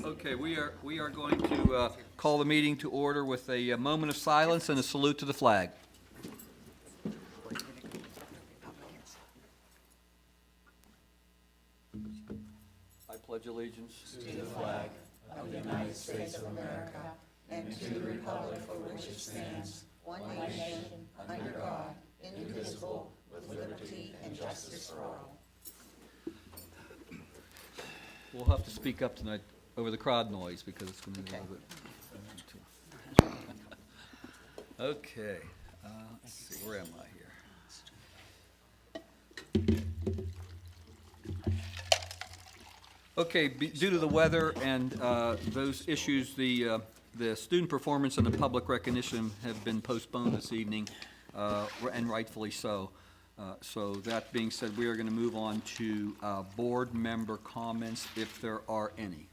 Okay, we are going to call the meeting to order with a moment of silence and a salute to the flag. I pledge allegiance To the flag of the United States of America and to the republic for which it stands, one nation, under God, indivisible, with liberty and justice for all. We'll have to speak up tonight over the crowd noise because it's going to be a little bit. Okay, let's see, where am I here? Okay, due to the weather and those issues, the student performance and the public recognition have been postponed this evening, and rightfully so. So that being said, we are going to move on to board member comments, if there are any.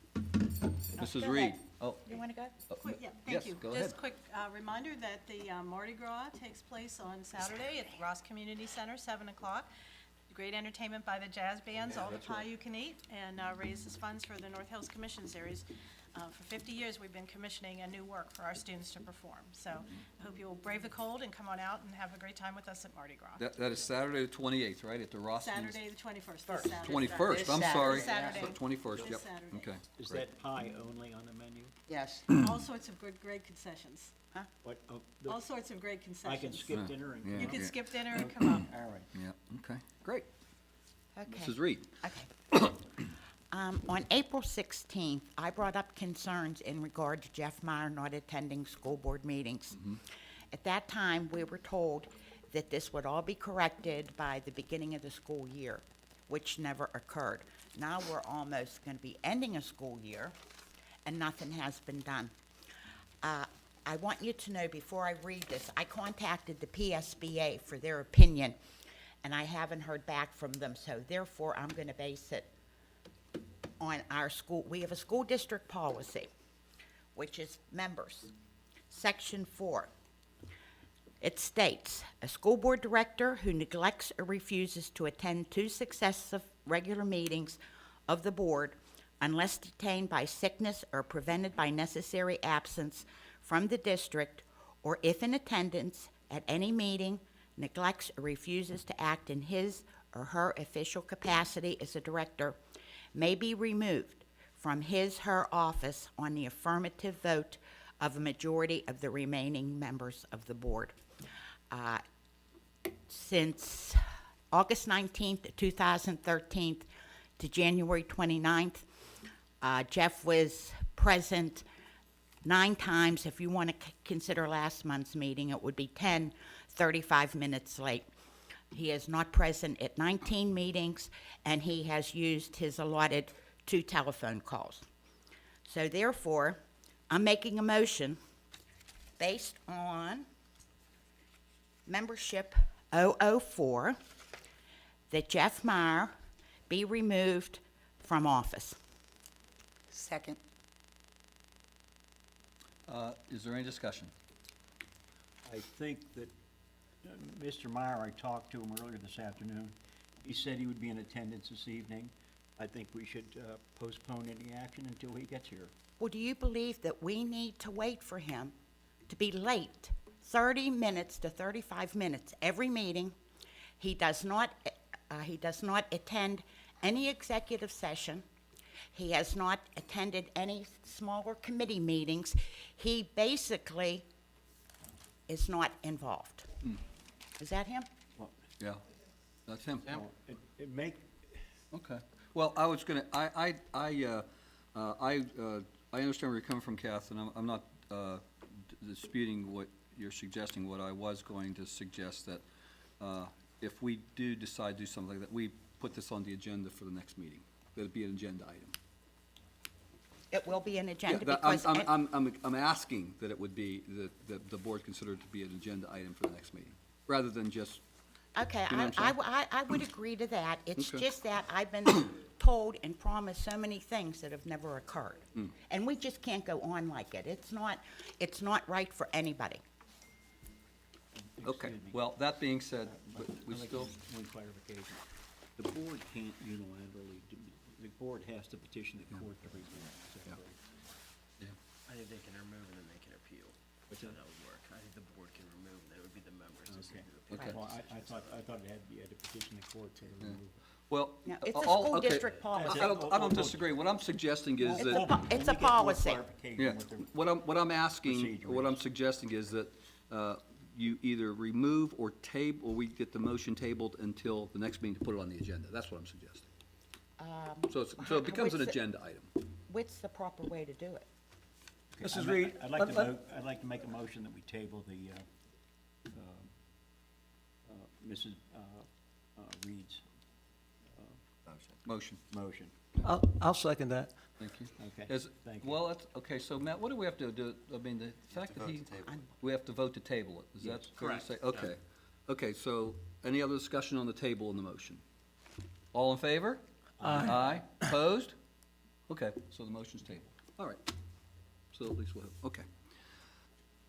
Mrs. Reed. Oh, You want to go? Yeah, Yes, thank you. go ahead. Just a quick reminder that the Mardi Gras takes place on Saturday at the Ross Community Center, 7 o'clock. Great entertainment by the jazz bands, all the pie you can eat, and raises funds for the North Hills Commission Series. For 50 years, we've been commissioning a new work for our students to perform. So I hope you will brave the cold and come on out and have a great time with us at Mardi Gras. that is Saturday the 28th, right, at the Ross? Saturday, the 21st. This Saturday. 21st, I'm This sorry. Saturday. 21st, This yep, Saturday. okay. Is great. that pie only on the menu? Yes. All sorts of good, great concessions. What, All sorts of great I concessions. can skip dinner and. Yeah. You can skip dinner and come up. All right. Yeah, okay, great. Okay. Mrs. Reed. Okay. On April 16th, I brought up concerns in regard to Jeff Meyer not attending school board meetings. At that time, we were told that this would all be corrected by the beginning of the school year, which never occurred. Now we're almost going to be ending a school year, and nothing has been done. I want you to know, before I read this, I contacted the PSBA for their opinion, and I haven't heard back from them, so therefore I'm going to base it on our school. We have a school district policy, which is members. Section 4. It states, a school board director who neglects or refuses to attend 2 successive regular meetings of the board unless detained by sickness or prevented by necessary absence from the district, or if in attendance at any meeting, neglects or refuses to act in his or her official capacity as a director, may be removed from his/her office on the affirmative vote of a majority of the remaining members of the board. Since August 19th, 2013 to January 29th, Jeff was present 9 times. If you want to consider last month's meeting, it would be 10, 35 minutes late. He is not present at 19 meetings, and he has used his allotted 2 telephone calls. So therefore, I'm making a motion based on membership 004 that Jeff Meyer be removed from office. Second. Is there any discussion? I think that Mr. Meyer, I talked to him earlier this afternoon. He said he would be in attendance this evening. I think we should postpone any action until he gets here. Well, do you believe that we need to wait for him to be late 30 minutes to 35 minutes every meeting? He does not attend any executive session. He has not attended any smaller committee meetings. He basically is not involved. Is that him? Yeah, that's him. Well, it make, Okay. Well, I was gonna, I understand where you're coming from, Kath, and I'm not disputing what you're suggesting. What I was going to suggest that if we do decide to do something like that, we put this on the agenda for the next meeting. That it be an agenda item. It will be an Yeah, agenda that- because... I'm asking that it would be, that the board consider it to be an agenda item for the next meeting, rather than just, Okay, You know what I'm I would agree to that. It's Okay. just that I've been told and promised so many things that have never occurred. And we just can't go on like it. It's not right for anybody. okay. Excuse me. Well, that being said, but we I'd like still, one clarification. The board can't unilaterally, the board has to petition the court to remove. Is that Yeah. correct? Okay. Well, I thought you had to petition the court to remove it. Well, No, it's a all- school okay. district policy. I don't disagree. What I'm suggesting is It's that. a po- it's a We'll get more policy. clarification Yeah, with the- what I'm asking, procedure what is. I'm suggesting is that you either remove or table, or we get the motion tabled until the next meeting to put it on the agenda. That's what I'm suggesting. So it becomes an what's the- agenda item. What's the proper way to do it? Mrs. Reed, I'd like to make a motion that we table the, Mrs. Reed's Motion, motion. I'll second that. thank you. Okay, Is- thank you. Well, that's, okay, so Matt, what do we have to do? I mean, the fact that we have to vote to table it, is that Yes. fair to say? Okay, okay, so any other discussion on the table in the motion? All in favor? Aye. Opposed? Okay, so the motion's tabled. All right. So at least we'll have, okay.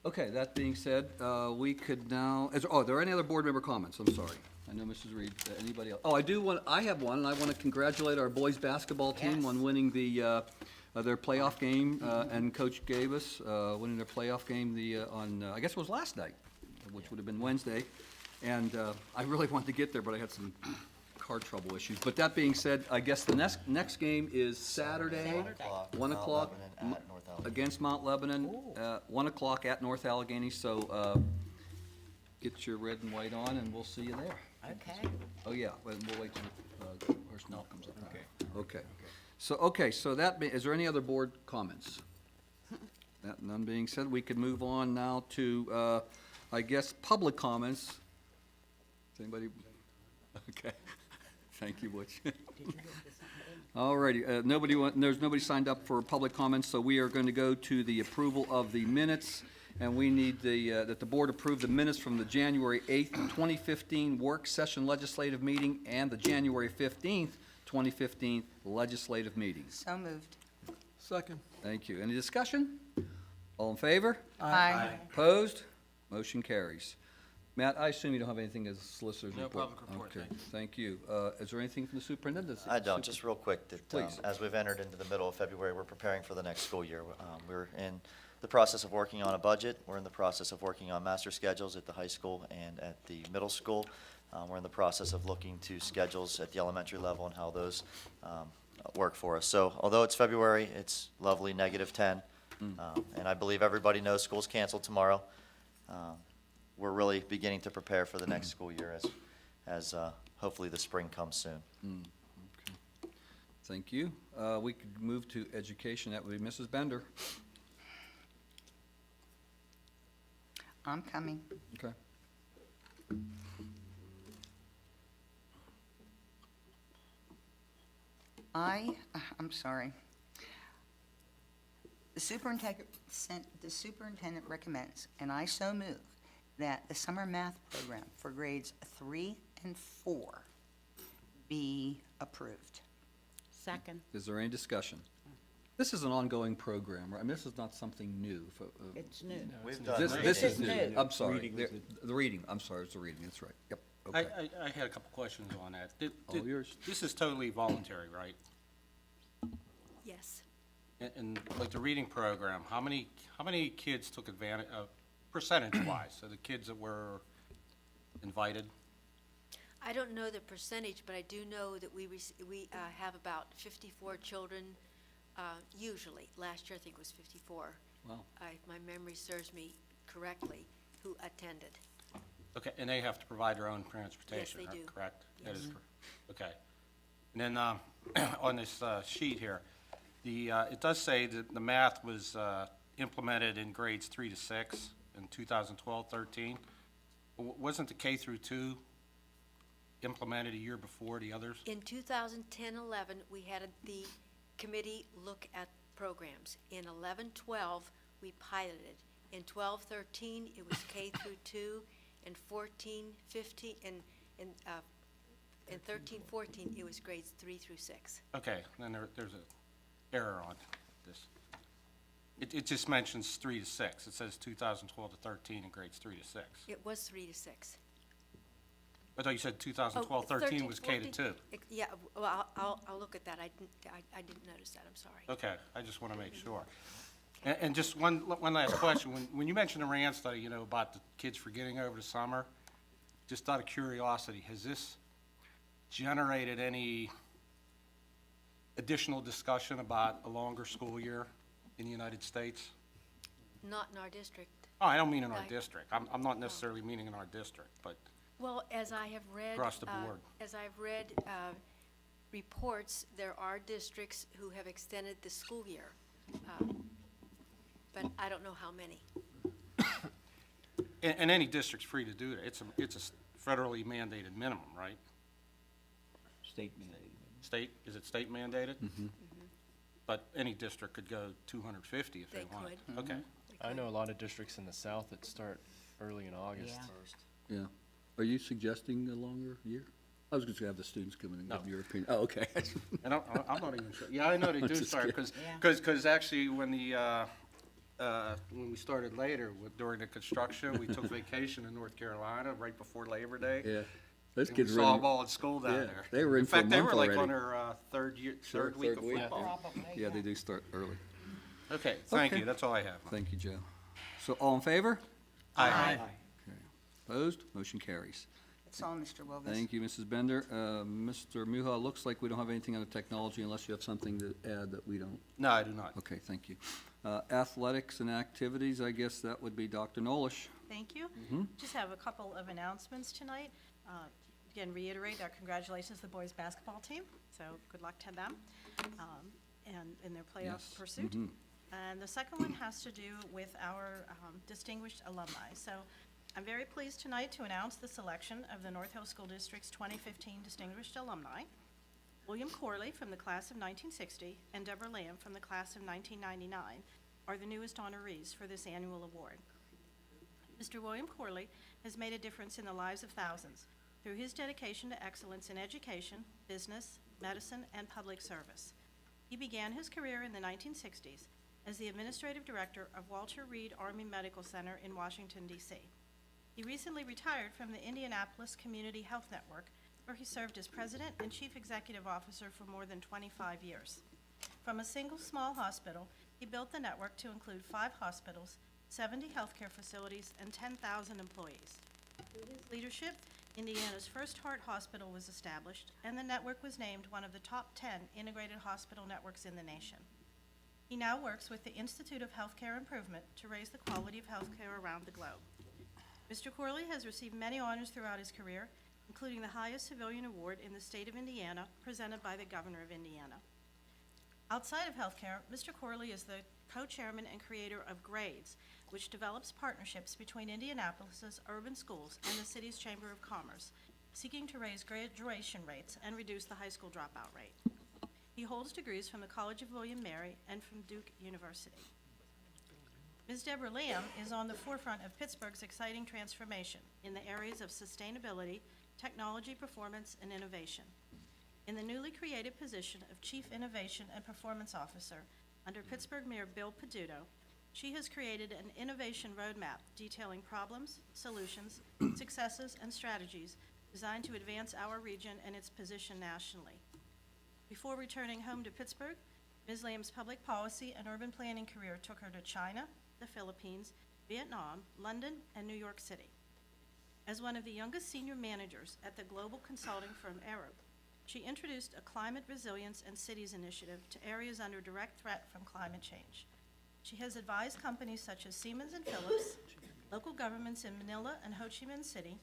Okay, that being said, we could now, are there any other board member comments? I'm sorry. I know Mrs. Reed, anybody else? Oh, I have one, and I want to congratulate our boys' basketball team Yes. on winning their playoff game, and Coach Gabus, winning their playoff game on, I guess it was last night, which would have been Wednesday. And I really wanted to get there, but I had some car trouble issues. But that being said, I guess the next game is Saturday, 1 Mount o'clock, Lebanon at North Allegheny. against Mount Lebanon, 1 o'clock at North Allegheny. So get your red and white on, and we'll see you there. Okay. Oh, yeah, we'll wait till our smell comes up. Okay. So is there any other board comments? That none being said, we could move on now to, I guess, public comments. Is anybody? Okay. Thank you, Butch. All righty, there's nobody signed up for public comments, so we are going to go to the approval of the minutes. And we need that the board approve the minutes from the January 8th, 2015 work session legislative meeting and the January 15th, 2015 legislative meetings. So moved. Second. Thank you. Any discussion? All in favor? Aye. Opposed? Motion carries. Matt, I assume you don't have anything as solicitor's No report? public report, Okay, thanks. thank you. Is there anything from the superintendent? I don't, just real quick, that Please. as we've entered into the middle of February, we're preparing for the next school year. We're in the process of working on a budget. We're in the process of working on master schedules at the high school and at the middle school. We're in the process of looking to schedules at the elementary level and how those work for us. So although it's February, it's lovely -10. And I believe everybody knows school's canceled tomorrow. We're really beginning to prepare for the next school year as hopefully the spring comes soon. Thank you. We could move to education. That would be Mrs. Bender. I'm coming. Okay. I'm sorry. The superintendent recommends, and I so move, that the summer math program for grades 3 and 4 be approved. Second. Is there any discussion? This is an ongoing program, right? I mean, this is not something new. It's new. We've done This is reading. new. I'm sorry. Reading was The reading, I'm sorry, it's the reading, that's right. Yep, okay. I had a couple questions on that. All yours. This is totally voluntary, right? Yes. And like the reading program, how many kids took advantage of, percentage-wise, so the kids that were invited? I don't know the percentage, but I do know that we have about 54 children, usually. Last year, I think it was 54. Wow. If my memory serves me correctly, who attended. Okay, and they have to provide their own transportation, Yes, they do. correct? That Yes. is Okay. And then on this sheet here, it does say that the math was implemented in grades 3 to 6 in 2012-13. Wasn't the K through 2 implemented a year before the others? In 2010-11, we had the committee look at programs. In 11-12, we piloted. In 12-13, it was K through 2. In 14-15, in 13-14, it was grades 3 through 6. Okay, then there's an error on this. It just mentions 3 to 6. It says 2012-13 in grades 3 to 6. It was 3 to 6. I thought you said 2012-13 was K to 2. Yeah, well, I'll look at that. I didn't notice that, I'm sorry. Okay, I just want to make sure. And just one last question. When you mentioned the RAND study, about the kids forgetting over the summer, just out of curiosity, has this generated any additional discussion about a longer school year in the United States? Not in our district. Oh, I don't mean in our Right. district. I'm not necessarily meaning in our district, but Well, as I have read. Across the board. As I've read reports, there are districts who have extended the school year. But I don't know how many. and any district's free to do that. It's a federally mandated minimum, right? State mandated. State, is it state mandated? But any district could go 250 if they They wanted. could. Okay. They I know a could. lot of districts in the south that start early in August. Yeah. Yeah. Are you suggesting a longer year? I was just gonna have the students come in and give No. your opinion. Oh, okay. And I'm not even sure. Yeah, I know they do Just start, kidding. because actually, when we started later, during the construction, we took vacation in North Carolina right before Labor Day. Yeah. Those And we kids were saw in, ball at school down yeah, there. they were in for a fact, they month were like already. on their third week Sure, of third week. football. Yeah. they do start early. Okay, thank Okay. you, that's all I have. Thank you, Joe. So all in favor? Aye. Opposed? Motion carries. That's all, Mr. Wilgus. Thank you, Mrs. Bender. Mr. Muha, looks like we don't have anything on the technology unless you have something to add that we don't. No, I do not. Okay, thank you. Athletics and activities, I guess that would be Dr. Nolish. Thank you. Just have a couple of announcements tonight. Again, reiterate our congratulations to the boys' basketball team, so good luck to them and in their playoff Yes. pursuit. Mhm. And the second one has to do with our distinguished alumni. So I'm very pleased tonight to announce the selection of the North Hill School District's 2015 Distinguished Alumni. William Corley from the class of 1960 and Deborah Lamb from the class of 1999 are the newest honorees for this annual award. Mr. William Corley has made a difference in the lives of thousands through his dedication to excellence in education, business, medicine, and public service. He began his career in the 1960s as the administrative director of Walter Reed Army Medical Center in Washington, D.C. He recently retired from the Indianapolis Community Health Network, where he served as president and chief executive officer for more than 25 years. From a single small hospital, he built the network to include 5 hospitals, 70 healthcare facilities, and 10,000 employees. Through his leadership, Indiana's first heart hospital was established, and the network was named one of the top 10 integrated hospital networks in the nation. He now works with the Institute of Healthcare Improvement to raise the quality of healthcare around the globe. Mr. Corley has received many honors throughout his career, including the highest civilian award in the state of Indiana, presented by the Governor of Indiana. Outside of healthcare, Mr. Corley is the co-chairman and creator of Grades, which develops partnerships between Indianapolis's urban schools and the city's Chamber of Commerce, seeking to raise graduation rates and reduce the high school dropout rate. He holds degrees from the College of William & Mary and from Duke University. Ms. Deborah Lamb is on the forefront of Pittsburgh's exciting transformation in the areas of sustainability, technology, performance, and innovation. In the newly created position of Chief Innovation and Performance Officer under Pittsburgh Mayor Bill Peduto, she has created an innovation roadmap detailing problems, solutions, successes, and strategies designed to advance our region and its position nationally. Before returning home to Pittsburgh, Ms. Lamb's public policy and urban planning career took her to China, the Philippines, Vietnam, London, and New York City. As one of the youngest senior managers at the global consulting firm Arab, she introduced a climate resilience and cities initiative to areas under direct threat from climate change. She has advised companies such as Siemens and Phillips, local governments in Manila and Ho Chi Minh City,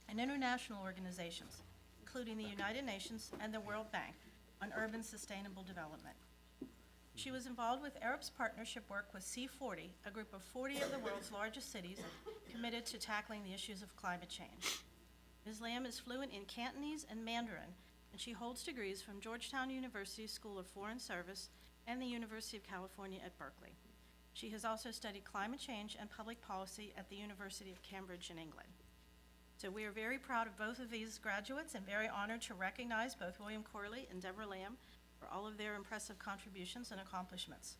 and international organizations, including the United Nations and the World Bank, on urban sustainable development. She was involved with Arab's partnership work with C40, a group of 40 of the world's largest cities committed to tackling the issues of climate change. Ms. Lamb is fluent in Cantonese and Mandarin, and she holds degrees from Georgetown University School of Foreign Service and the University of California at Berkeley. She has also studied climate change and public policy at the University of Cambridge in England. So we are very proud of both of these graduates and very honored to recognize both William Corley and Deborah Lamb for all of their impressive contributions and accomplishments.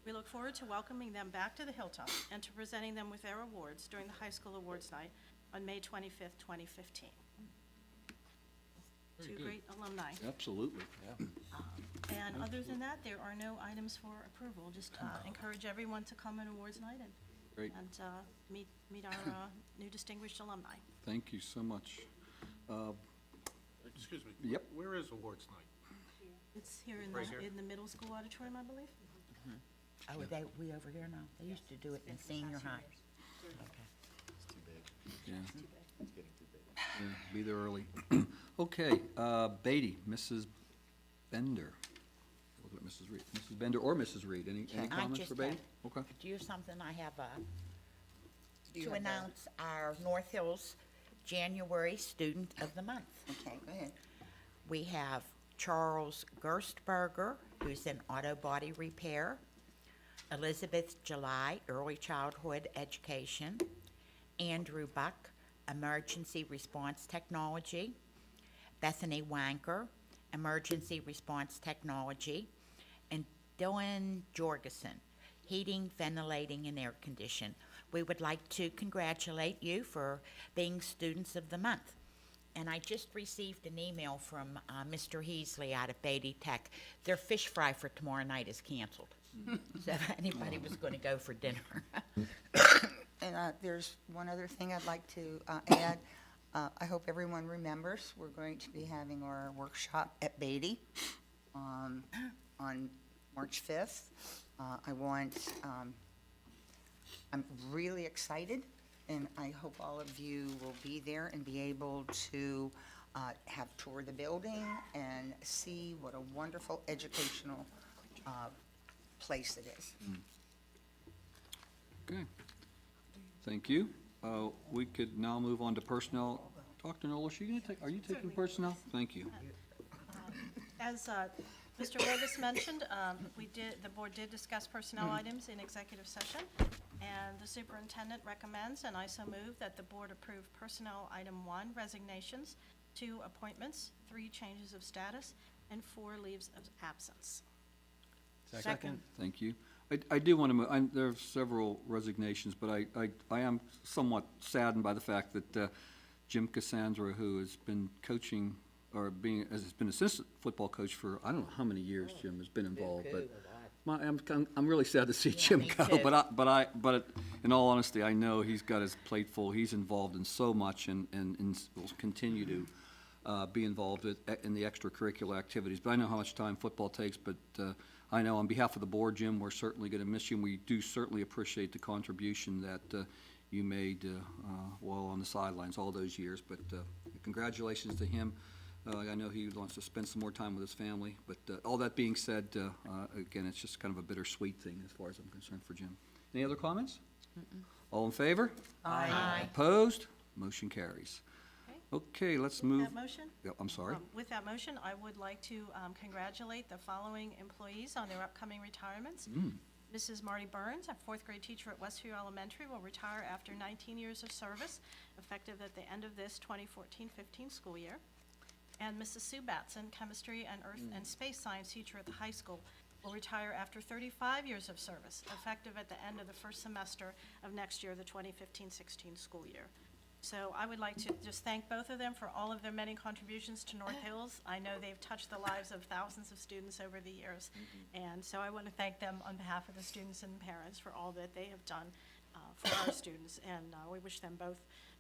We look forward to welcoming them back to the Hilltop and to presenting them with their awards during the High School Awards Night on May 25th, 2015. Two great alumni. Absolutely. And other than that, there are no items for approval. Just encourage everyone to come on awards night and Great. and meet our new distinguished alumni. Thank you so much. Excuse me. Yep. Where is awards night? It's here Right here? in the middle school auditorium, I believe. Oh, we over here now? They used to do it in senior high. Okay. Yeah. Yeah, be there early. Okay, Beatty, Mrs. Bender. Look at Mrs. Reed. Mrs. Bender or Mrs. Reed, any I comments just for Beatty? have- Okay. Do you have something? I have Do you to have that? announce our North Hills January Student of the Month. Okay, go ahead. We have Charles Gerstberger, who's in auto body repair, Elizabeth July, early childhood education, Andrew Buck, emergency response technology, Bethany Wanker, emergency response technology, and Dylan Jorgensen, heating, ventilating, and air condition. We would like to congratulate you for being Students of the Month. And I just received an email from Mr. Heasley out of Beatty Tech. Their fish fry for tomorrow night is canceled. So if anybody was going to go for dinner. And there's one other thing I'd like to add. I hope everyone remembers, we're going to be having our workshop at Beatty on March 5th. I'm really excited, and I hope all of you will be there and be able to have tour the building and see what a wonderful educational place it is. Okay. Thank you. We could now move on to personnel. Dr. Nolish, are you taking personnel? Thank you. As Mr. Rogus mentioned, the board did discuss personnel items in executive session, and the superintendent recommends, and I so move, that the board approve personnel item 1, resignations, 2, appointments, 3, changes of status, and 4, leaves of absence. Second. Thank you. I do want to move, there are several resignations, but I am somewhat saddened by the fact that Jim Cassandra, who has been coaching, or has been assistant football coach for, I don't know how many years Jim has been involved, but I'm really sad to see Jim me go, too. but in all honesty, I know he's got his plate full. He's involved in so much and will continue to be involved in the extracurricular activities. But I know how much time football takes, but I know on behalf of the board, Jim, we're certainly going to miss you, and we do certainly appreciate the contribution that you made while on the sidelines all those years. But congratulations to him. I know he wants to spend some more time with his family, but all that being said, again, it's just kind of a bittersweet thing as far as I'm concerned for Jim. Any other comments? All in favor? Aye. Opposed? Motion carries. Okay, let's With move. that motion? Yep, I'm sorry. With that motion, I would like to congratulate the following employees on their upcoming retirements. Mrs. Marty Burns, a fourth grade teacher at Westview Elementary, will retire after 19 years of service, effective at the end of this 2014-15 school year. And Mrs. Sue Batson, chemistry and earth and space science teacher at the high school, will retire after 35 years of service, effective at the end of the first semester of next year, the 2015-16 school year. So I would like to just thank both of them for all of their many contributions to North Hills. I know they've touched the lives of thousands of students over the years. And so I want to thank them on behalf of the students and parents for all that they have done for our students. And we wish them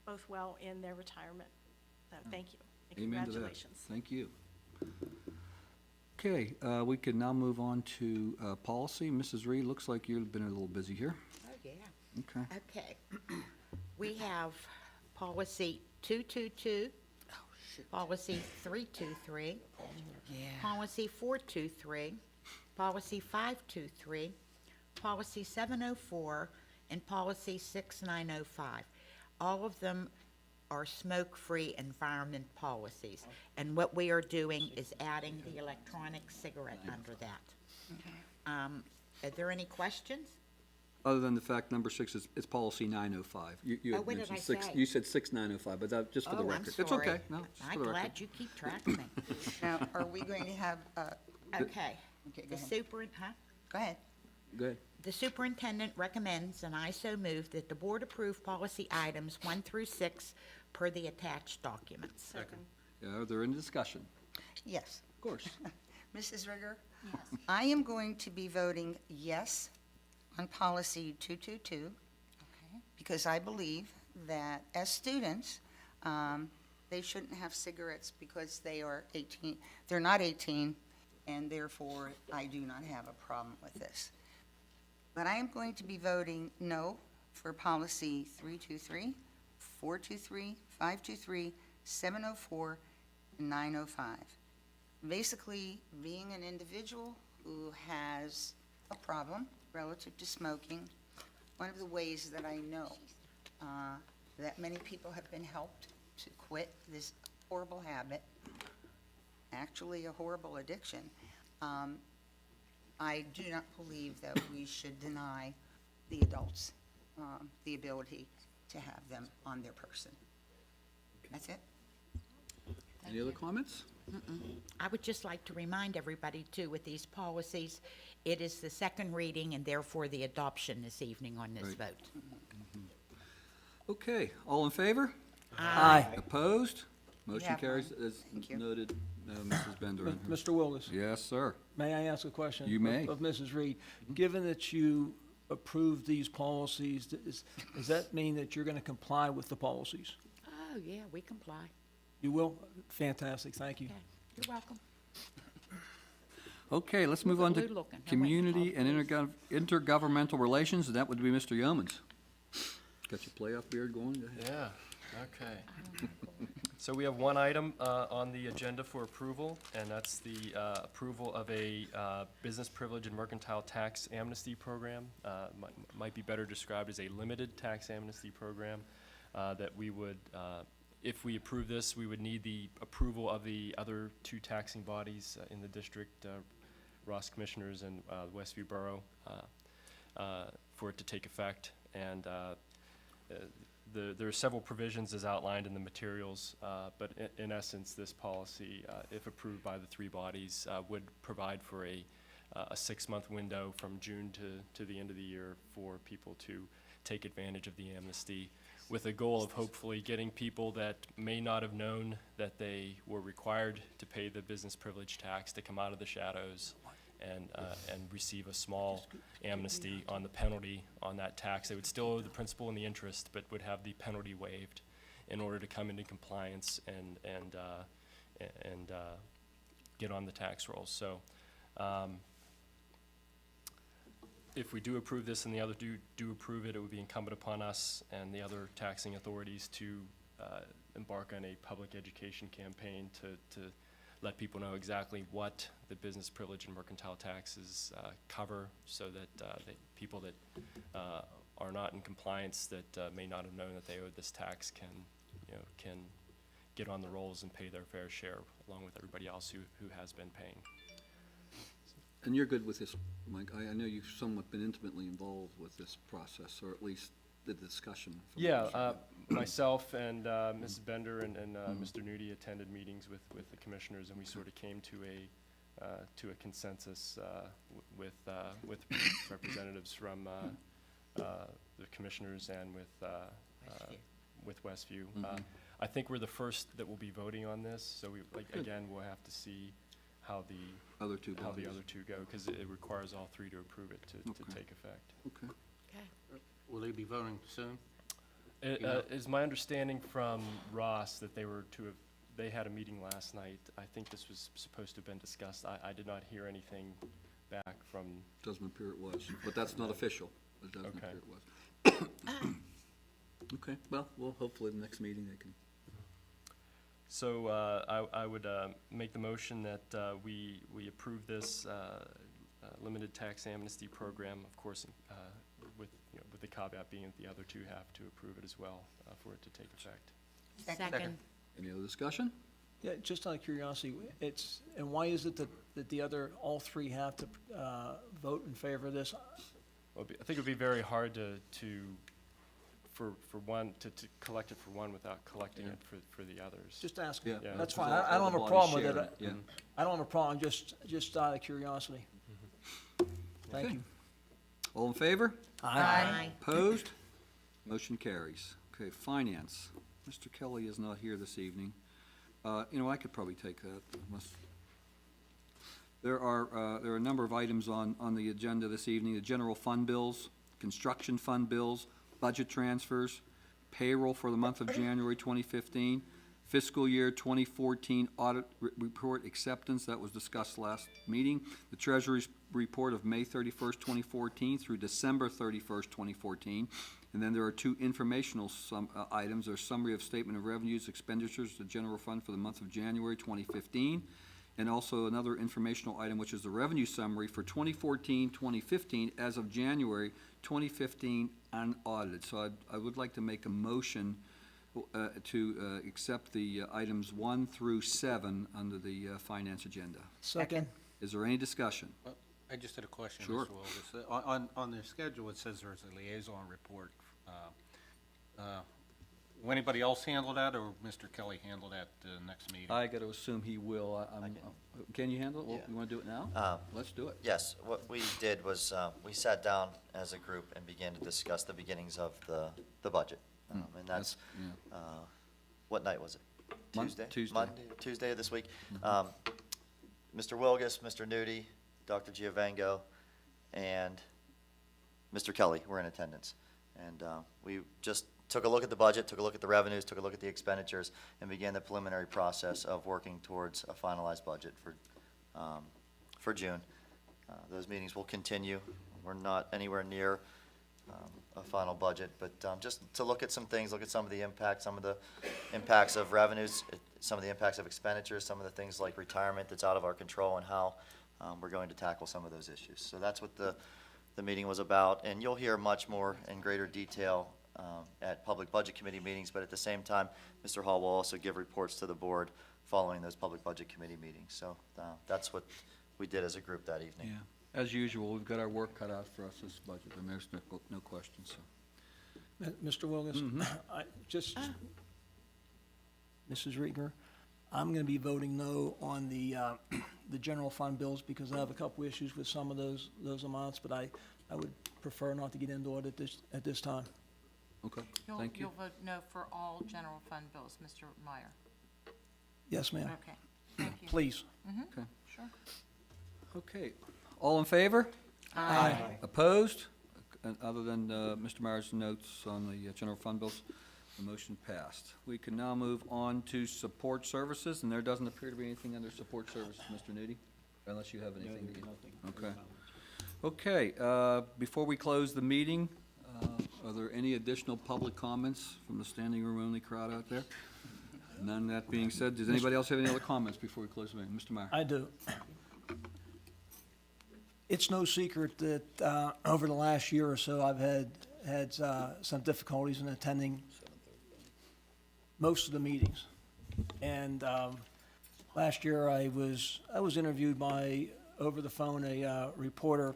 both well in their retirement. So thank you. And Amen to that. congratulations. Thank you. Okay, we can now move on to policy. Mrs. Reed, looks like you've been a little busy here. Oh, yeah. Okay. Okay. We have policy 222, policy 323, policy 423, policy 523, policy 704, and policy 6905. All of them are smoke-free environment policies. And what we are doing is adding the electronic cigarette under that. Are there any questions? Other than the fact number 6 is policy 905. You Oh, had what did mentioned I 6. say? You said 6905, but that, just for the Oh, I'm record. It's sorry. okay. No, it's for I'm the record. glad you keep track of me. Now, are we going to have, Okay. okay, The go ahead. Go ahead. Good. The superintendent recommends, and I so move, that the board approve policy items 1 through 6 per the attached documents. Second. Are there any discussion? Yes. Of course. Mrs. Rigger? Yes. I am going to be voting yes on policy 222. because I believe that as students, they shouldn't have cigarettes because they are 18, they're not 18, and therefore I do not have a problem with this. But I am going to be voting no for policy 323, 423, 523, 704, and 905. Basically, being an individual who has a problem relative to smoking, one of the ways that I know that many people have been helped to quit this horrible habit, actually a horrible addiction, I do not believe that we should deny the adults the ability to have them on their person. That's it. Any other comments? I would just like to remind everybody too, with these policies, it is the second reading and therefore the adoption this evening on this Right. vote. Okay, all in favor? Aye. Opposed? Motion have carries one. as Thank you. noted, Mrs. Bender. in her- Mr. Willis, Yes, sir. may I ask a question? You may. Of Mrs. Reed. Given that you approved these policies, does that mean that you're going to comply with the policies? Oh, yeah, we comply. You will? Fantastic, thank you. Okay, you're welcome. Okay, let's move on Look at to Lou looking. community and intergovernmental relations, and that would be Mr. Yeomans. Got your playoff beard going? Go ahead. Yeah, okay. So we have one item on the agenda for approval, and that's the approval of a business privilege and mercantile tax amnesty program. Might be better described as a limited tax amnesty program that we would, if we approve this, we would need the approval of the other two taxing bodies in the district, Ross Commissioners and Westview Borough, for it to take effect. And there are several provisions as outlined in the materials, but in essence, this policy, if approved by the three bodies, would provide for a 6-month window from June to the end of the year for people to take advantage of the amnesty, with a goal of hopefully getting people that may not have known that they were required to pay the business privilege tax to come out of the shadows and receive a small amnesty on the penalty on that tax. They would still owe the principal and the interest, but would have the penalty waived in order to come into compliance and get on the tax rolls. So if we do approve this and the other do approve it, it would be incumbent upon us and the other taxing authorities to embark on a public education campaign to let people know exactly what the business privilege and mercantile taxes cover, so that people that are not in compliance, that may not have known that they owed this tax, can get on the rolls and pay their fair share along with everybody else who has been paying. And you're good with this, Mike? I know you've somewhat been intimately involved with this process, or at least the discussion. from what Yeah, you- myself and Mrs. Bender and Mr. Nudi attended meetings with the commissioners, and we sort of came to a consensus with representatives from the commissioners and with Westview. I think we're the first that will be voting on this, so again, we'll have to see how the Other two bodies. other two go, because it requires all three to approve it to Okay. take effect. Okay. Okay. Will they be voting soon? It Yeah. is my understanding from Ross that they had a meeting last night. I think this was supposed to have been discussed. I did not hear anything back from, Doesn't appear it was, but that's not official. It doesn't Okay. appear it was. Okay, well, hopefully the next meeting they can. so I would make the motion that we approve this limited tax amnesty program, of course, with the caveat being that the other two have to approve it as well for it to take effect. Second. Any other discussion? Yeah, just out of curiosity, and why is it that all three have to vote in favor of this? Well, I think it would be very hard for one, to collect it for one without collecting it for the others. Just asking. Yeah. That's Because fine. all I don't the have a bodies problem with share it. Yeah. I don't have a problem, just out of curiosity. Thank Okay. you. All in favor? Aye. Opposed? Motion carries. Okay, finance. Mr. Kelly is not here this evening. I could probably take that unless. There are a number of items on the agenda this evening: the general fund bills, construction fund bills, budget transfers, payroll for the month of January 2015, fiscal year 2014 audit report acceptance, that was discussed last meeting, the Treasury's report of May 31st, 2014 through December 31st, 2014, and then there are two informational items. There's summary of statement of revenues, expenditures to general fund for the month of January 2015, and also another informational item, which is the revenue summary for 2014, 2015, as of January 2015, unaudited. So I would like to make a motion to accept the items 1 through 7 under the finance agenda. Second. Is there any discussion? I just had a question, Sure. Mr. Wilgus. On their schedule, it says there's a liaison report. Will anybody else handle that, or Mr. Kelly handle that next meeting? I got to assume he will. Can you handle it? Well, Yeah. you want to do it now? Let's do it. Yes, what we did was, we sat down as a group and began to discuss the beginnings of the budget. And that's, yeah. what night was it? Tuesday? Tuesday. Monday, Tuesday of this week. Mr. Wilgus, Mr. Nudi, Dr. Giovango, and Mr. Kelly were in attendance. And we just took a look at the budget, took a look at the revenues, took a look at the expenditures, and began the preliminary process of working towards a finalized budget for June. Those meetings will continue. We're not anywhere near a final budget, but just to look at some things, look at some of the impacts of revenues, some of the impacts of expenditures, some of the things like retirement that's out of our control, and how we're going to tackle some of those issues. So that's what the meeting was about, and you'll hear much more in greater detail at Public Budget Committee meetings, but at the same time, Mr. Hall will also give reports to the board following those Public Budget Committee meetings. So that's what we did as a group that evening. Yeah. As usual, we've got our work cut out for us this budget, and there's no question, so. Mr. Wilgus, Mrs. Rieger, I'm going to be voting no on the general fund bills because I have a couple issues with some of those amounts, but I would prefer not to get into it at this time. Okay, thank you. You'll vote no for all general fund bills, Mr. Meyer? Yes, ma'am. Okay, thank you. Please. Okay. Sure. Okay, all in favor? Aye. Opposed? Other than Mr. Meyer's notes on the general fund bills, the motion passed. We can now move on to support services, and there doesn't appear to be anything under support services, Mr. Nudi, unless you have anything. Okay. Okay, before we close the meeting, are there any additional public comments from the standing room only crowd out there? None that being said, does anybody else have any other comments before we close the meeting? Mr. Meyer? I do. It's no secret that over the last year or so, I've had some difficulties in attending most of the meetings. And last year, I was interviewed by, over the phone, a reporter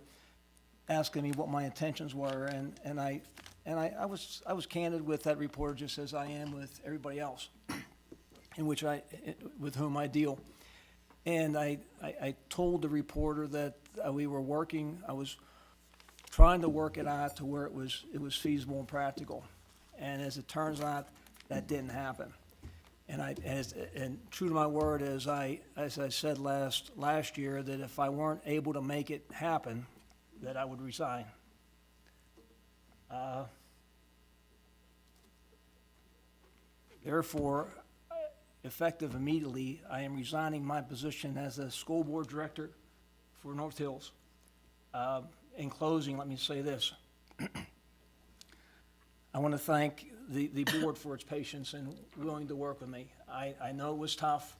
asking me what my intentions were, and I was candid with that reporter, just as I am with everybody else, with whom I deal. And I told the reporter that we were working, I was trying to work it out to where it was feasible and practical. And as it turns out, that didn't happen. And true to my word, as I said last year, that if I weren't able to make it happen, that I would resign. Therefore, effective immediately, I am resigning my position as a school board director for North Hills. In closing, let me say this. I want to thank the board for its patience and willing to work with me. I know it was tough.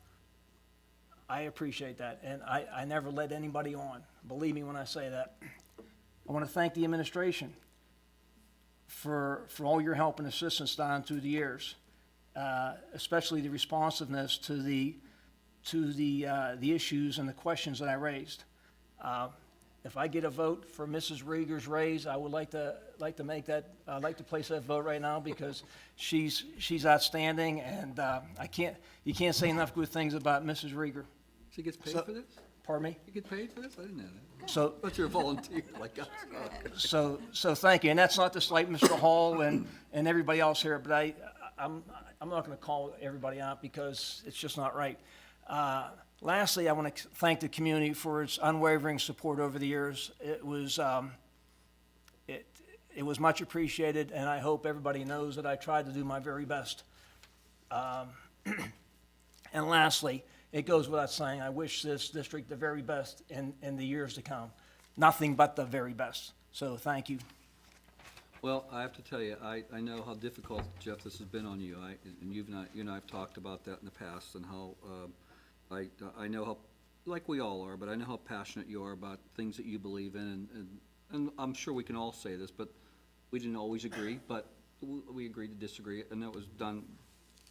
I appreciate that, and I never led anybody on. Believe me when I say that. I want to thank the administration for all your help and assistance down through the years, especially the responsiveness to the issues and the questions that I raised. If I get a vote for Mrs. Rieger's raise, I would like to make that. I'd like to place that vote right now because she's outstanding, and you can't say enough good things about Mrs. Rieger. She gets paid for this? Pardon me? You get paid for this? I didn't know that. So, But you're a volunteer like us. so thank you, and that's not to slight Mr. Hall and everybody else here, but I'm not going to call everybody out because it's just not right. Lastly, I want to thank the community for its unwavering support over the years. It It was much appreciated, and I hope everybody knows that I tried to do my very best. And lastly, it goes without saying, I wish this district the very best in the years to come. Nothing but the very best. So thank you. Well, I have to tell you, I know how difficult, Jeff, this has been on you. And you and I have talked about that in the past, and how, I know how, like we all are, but I know how passionate you are about things that you believe in, and I'm sure we can all say this, but we didn't always agree, but we agreed to disagree, and that was done,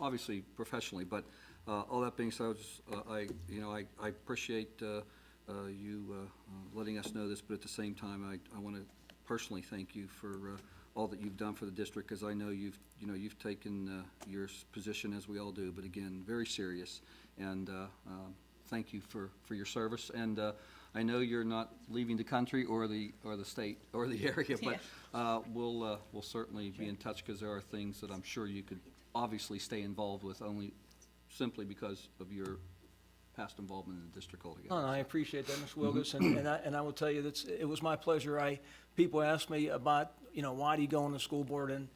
obviously, professionally, but, all that being said, I appreciate, you, letting us know this, but at the same time, I want to personally thank you for, all that you've done for the district, because I know you've taken, your position, as we all do, but again, very serious, and, thank you for your service, and, I know you're not leaving the country or the state or the area, but, we'll certainly be in touch, because there are things that I'm sure you could obviously stay involved with, only simply because of your past involvement in the district altogether. No, I appreciate that, Mr. Wilgus, and I will tell you that it was my pleasure. People ask me about, why do you go on the school board, and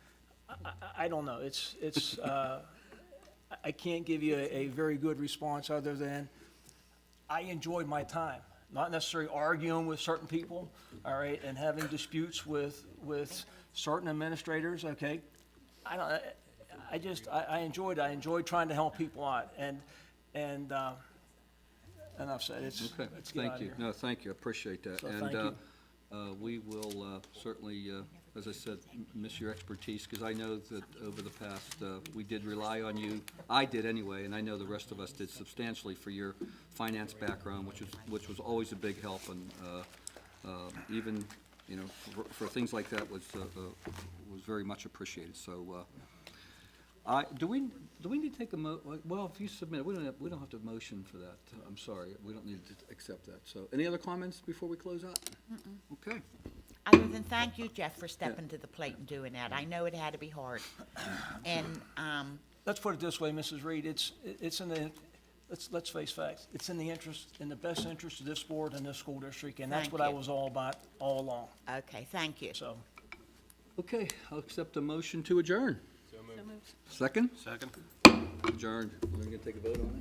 I don't know. I can't give you a very good response other than I enjoyed my time. Not necessarily arguing with certain people, all right, and having disputes with certain administrators, okay? I enjoyed it. I enjoyed trying to help people out, and enough said. Let's Okay, get out thank of you. here. No, thank you, I appreciate that. So And thank you. we will certainly, as I said, miss your expertise, because I know that over the past, we did rely on you. I did anyway, and I know the rest of us did substantially for your finance background, which was always a big help, and even, for things like that was very much appreciated. So, do we need to take a well, if you submit, we don't have to motion for that. I'm sorry, we don't need to accept that. So, any other comments before we close out? Okay. Other than thank you, Jeff, for stepping to the plate and doing that. I know it had to be hard. And, Let's put it this way, Mrs. Reed, it's in the, let's face facts, it's in the best interest of this board and this school district, and that's Thank what I you. was all about all along, okay, thank you. so. Okay, I'll accept a motion to adjourn. Second? Second? Adjourned. We're gonna take a vote on it?